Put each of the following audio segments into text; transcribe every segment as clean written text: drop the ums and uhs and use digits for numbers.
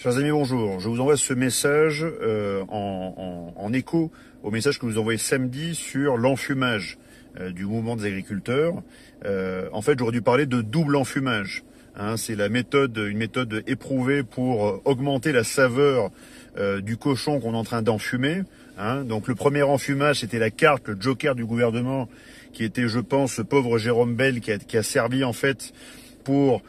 Chers amis, bonjour. Je vous envoie ce message en écho au message que vous envoyez samedi sur l'enfumage du mouvement des agriculteurs. En fait, j'aurais dû parler de double enfumage. C'est une méthode éprouvée pour augmenter la saveur du cochon qu'on est en train d'enfumer. Donc le premier enfumage, c'était la carte, le joker du gouvernement, qui était, je pense, ce pauvre Jérôme Bel qui a servi en fait pour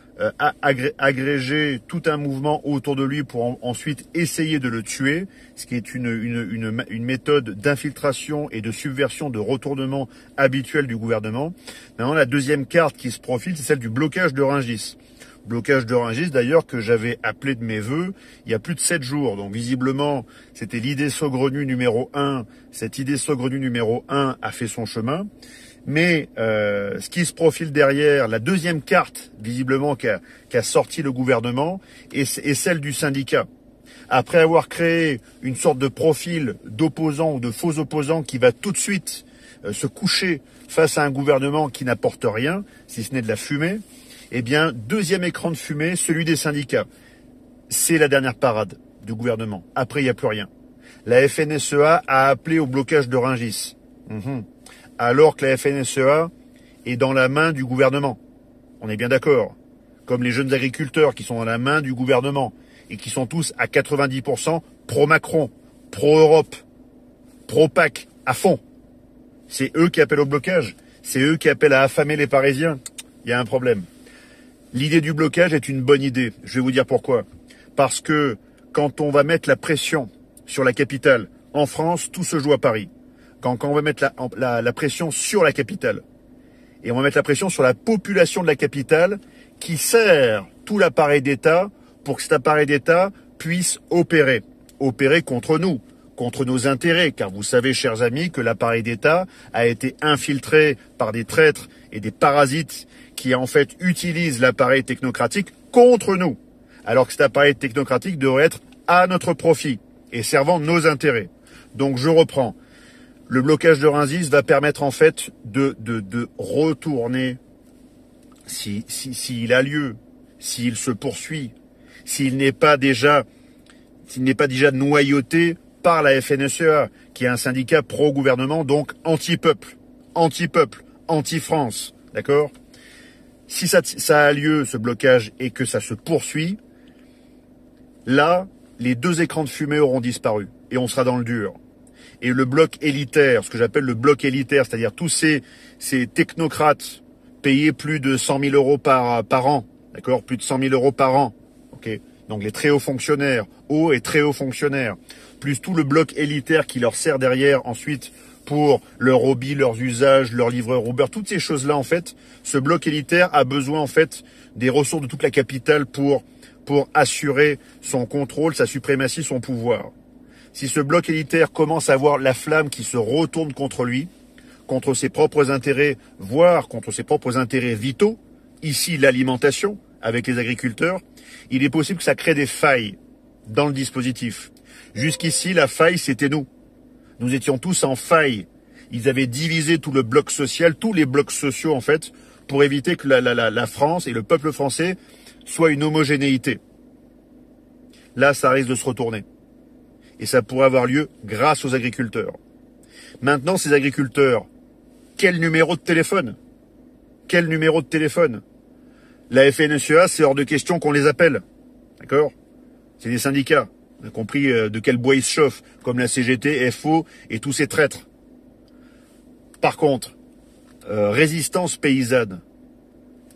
agréger tout un mouvement autour de lui pour ensuite essayer de le tuer, ce qui est une méthode d'infiltration et de subversion, de retournement habituel du gouvernement. Maintenant, la deuxième carte qui se profile, c'est celle du blocage de Rungis. Blocage de Rungis, d'ailleurs, que j'avais appelé de mes voeux il y a plus de 7 jours. Donc, visiblement, c'était l'idée saugrenue numéro 1. Cette idée saugrenue numéro 1 a fait son chemin. Mais ce qui se profile derrière, la deuxième carte, visiblement, qu'a sorti le gouvernement, est celle du syndicat. Après avoir créé une sorte de profil d'opposant ou de faux opposant qui va tout de suite se coucher face à un gouvernement qui n'apporte rien, si ce n'est de la fumée, eh bien, deuxième écran de fumée, celui des syndicats. C'est la dernière parade du gouvernement. Après, il n'y a plus rien. La FNSEA a appelé au blocage de Rungis. Alors que la FNSEA est dans la main du gouvernement. On est bien d'accord. Comme les jeunes agriculteurs qui sont dans la main du gouvernement et qui sont tous à 90% pro-Macron, pro-Europe, pro-PAC, à fond. C'est eux qui appellent au blocage. C'est eux qui appellent à affamer les Parisiens. Il y a un problème. L'idée du blocage est une bonne idée. Je vais vous dire pourquoi. Parce que quand on va mettre la pression sur la capitale, en France, tout se joue à Paris. Quand on va mettre la pression sur la capitale, et on va mettre la pression sur la population de la capitale, qui sert tout l'appareil d'État pour que cet appareil d'État puisse opérer contre nous, contre nos intérêts, car vous savez, chers amis, que l'appareil d'État a été infiltré par des traîtres et des parasites qui, en fait, utilisent l'appareil technocratique contre nous, alors que cet appareil technocratique devrait être à notre profit et servant nos intérêts. Donc, je reprends. Le blocage de Rungis va permettre en fait de retourner, s'il a lieu, s'il se poursuit, s'il n'est pas déjà noyauté par la FNSEA, qui est un syndicat pro-gouvernement, donc anti-peuple, anti-France, d'accord? Si ça a lieu, ce blocage, et que ça se poursuit, là, les deux écrans de fumée auront disparu, et on sera dans le dur. Et le bloc élitaire, ce que j'appelle le bloc élitaire, c'est-à-dire tous ces technocrates payés plus de 100 000 euros par an, d'accord, plus de 100 000 euros par an, ok, donc les très hauts fonctionnaires, hauts et très hauts fonctionnaires, plus tout le bloc élitaire qui leur sert derrière ensuite pour leur hobby, leurs usages, leurs livreurs Uber, toutes ces choses-là, en fait, ce bloc élitaire a besoin, en fait, des ressources de toute la capitale pour assurer son contrôle, sa suprématie, son pouvoir. Si ce bloc élitaire commence à voir la flamme qui se retourne contre lui, contre ses propres intérêts, voire contre ses propres intérêts vitaux, ici l'alimentation avec les agriculteurs, il est possible que ça crée des failles dans le dispositif. Jusqu'ici, la faille, c'était nous. Nous étions tous en faille. Ils avaient divisé tout le bloc social, tous les blocs sociaux en fait, pour éviter que la France et le peuple français soient une homogénéité. Là, ça risque de se retourner. Et ça pourrait avoir lieu grâce aux agriculteurs. Maintenant, ces agriculteurs, quel numéro de téléphone? Quel numéro de téléphone? La FNSEA, c'est hors de question qu'on les appelle. D'accord? C'est des syndicats. On a compris de quel bois ils se chauffent, comme la CGT, FO et tous ces traîtres. Par contre, résistance paysanne,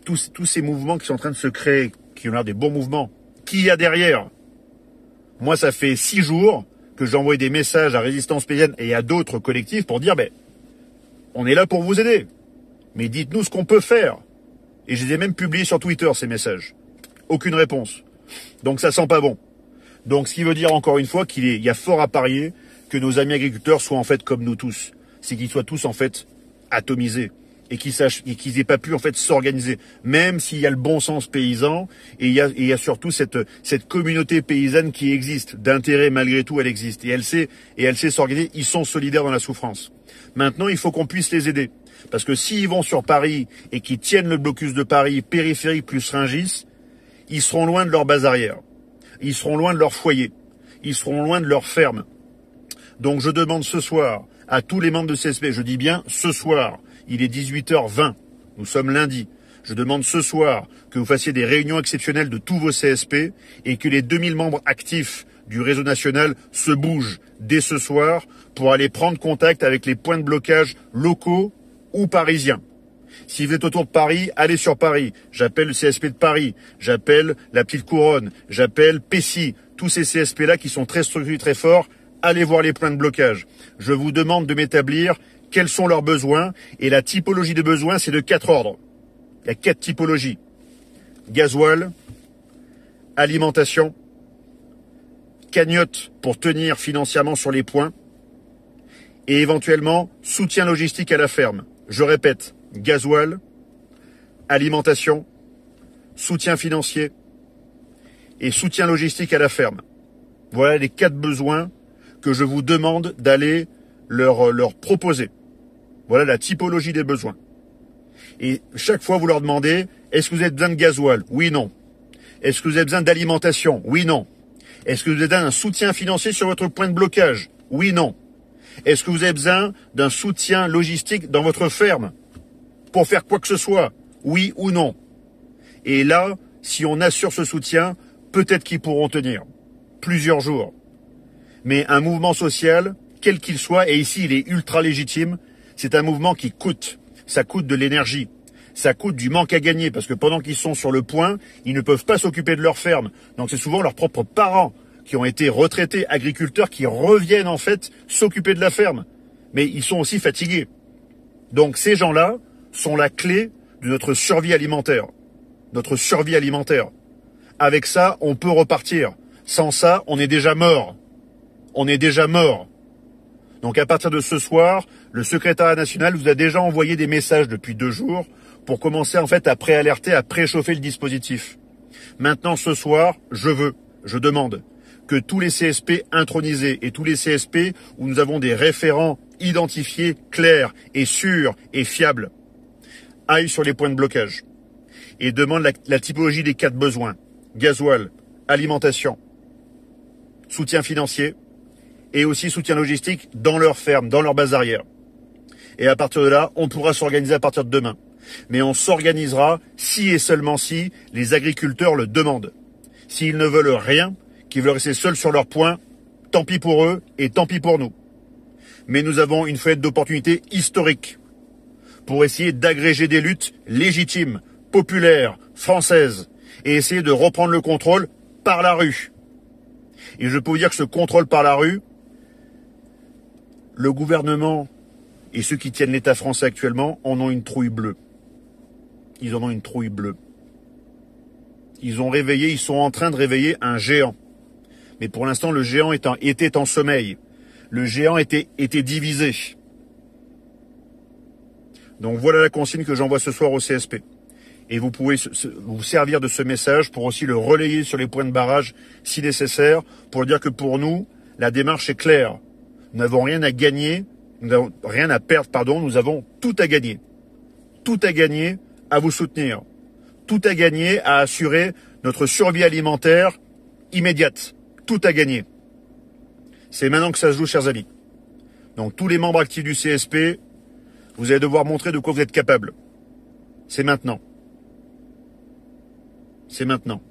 tous ces mouvements qui sont en train de se créer, qui ont l'air des bons mouvements, qui y a derrière? Moi, ça fait 6 jours que j'ai envoyé des messages à Résistance Paysanne et à d'autres collectifs pour dire, on est là pour vous aider. Mais dites-nous ce qu'on peut faire. Et je les ai même publiés sur Twitter, ces messages. Aucune réponse. Donc ça sent pas bon. Donc ce qui veut dire encore une fois qu'il y a fort à parier que nos amis agriculteurs soient en fait comme nous tous. C'est qu'ils soient tous en fait atomisés. Et qu'ils aient pas pu en fait s'organiser, même s'il y a le bon sens paysan et il y a surtout cette communauté paysanne qui existe d'intérêt, malgré tout elle existe et elle sait s'organiser. Ils sont solidaires dans la souffrance. Maintenant il faut qu'on puisse les aider parce que s'ils vont sur Paris et qu'ils tiennent le blocus de Paris périphérique plus Rungis, ils seront loin de leur base arrière. ils seront loin de leur foyer, ils seront loin de leur ferme. Donc je demande ce soir à tous les membres de CSP, je dis bien ce soir, il est 18h20, nous sommes lundi, je demande ce soir que vous fassiez des réunions exceptionnelles de tous vos CSP et que les 2000 membres actifs du réseau national se bougent dès ce soir pour aller prendre contact avec les points de blocage locaux ou parisiens. Si vous êtes autour de Paris, allez sur Paris. J'appelle le CSP de Paris, j'appelle la Petite Couronne, j'appelle Pessy, tous ces CSP-là qui sont très structurés, très forts, allez voir les points de blocage. Je vous demande de m'établir quels sont leurs besoins, et la typologie de besoins, c'est de 4 ordres. Il y a 4 typologies. Gasoil, alimentation, cagnotte pour tenir financièrement sur les points, et éventuellement soutien logistique à la ferme. Je répète, gasoil, alimentation, soutien financier et soutien logistique à la ferme. Voilà les 4 besoins que je vous demande d'aller leur proposer. Voilà la typologie des besoins. Et chaque fois, vous leur demandez, est-ce que vous avez besoin de gasoil? Oui, non. Est-ce que vous avez besoin d'alimentation? Oui, non. Est-ce que vous avez besoin d'un soutien financier sur votre point de blocage? Oui, non. Est-ce que vous avez besoin d'un soutien logistique dans votre ferme pour faire quoi que ce soit? Oui ou non. Et là, si on assure ce soutien, peut-être qu'ils pourront tenir plusieurs jours. Mais un mouvement social, quel qu'il soit, et ici il est ultra légitime, c'est un mouvement qui coûte. Ça coûte de l'énergie. Ça coûte du manque à gagner, parce que pendant qu'ils sont sur le point, ils ne peuvent pas s'occuper de leur ferme. Donc c'est souvent leurs propres parents qui ont été retraités, agriculteurs, qui reviennent en fait s'occuper de la ferme. Mais ils sont aussi fatigués. Donc ces gens-là sont la clé de notre survie alimentaire. Notre survie alimentaire. Avec ça, on peut repartir. Sans ça, on est déjà mort. On est déjà mort. Donc à partir de ce soir, le secrétariat national vous a déjà envoyé des messages depuis 2 jours pour commencer en fait à préalerter, à préchauffer le dispositif. Maintenant ce soir, je demande que tous les CSP intronisés et tous les CSP où nous avons des référents identifiés, clairs et sûrs et fiables, aillent sur les points de blocage et demandent la typologie des 4 besoins. Gasoil, alimentation, soutien financier et aussi soutien logistique dans leur ferme, dans leur base arrière. Et à partir de là, on pourra s'organiser à partir de demain. Mais on s'organisera si et seulement si les agriculteurs le demandent. S'ils ne veulent rien, qu'ils veulent rester seuls sur leur point, tant pis pour eux et tant pis pour nous. Mais nous avons une fenêtre d'opportunité historique pour essayer d'agréger des luttes légitimes, populaires, françaises, et essayer de reprendre le contrôle par la rue. Et je peux vous dire que ce contrôle par la rue, le gouvernement et ceux qui tiennent l'État français actuellement en ont une trouille bleue. Ils en ont une trouille bleue. Ils sont en train de réveiller un géant. Mais pour l'instant, le géant était en sommeil. Le géant était divisé. Donc voilà la consigne que j'envoie ce soir au CSP. Et vous pouvez vous servir de ce message pour aussi le relayer sur les points de barrage si nécessaire, pour dire que pour nous, la démarche est claire. Nous n'avons rien à gagner, nous n'avons rien à perdre, pardon, nous avons tout à gagner. Tout à gagner à vous soutenir. Tout à gagner à assurer notre survie alimentaire immédiate. Tout à gagner. C'est maintenant que ça se joue, chers amis. Donc tous les membres actifs du CSP, vous allez devoir montrer de quoi vous êtes capables. C'est maintenant. C'est maintenant.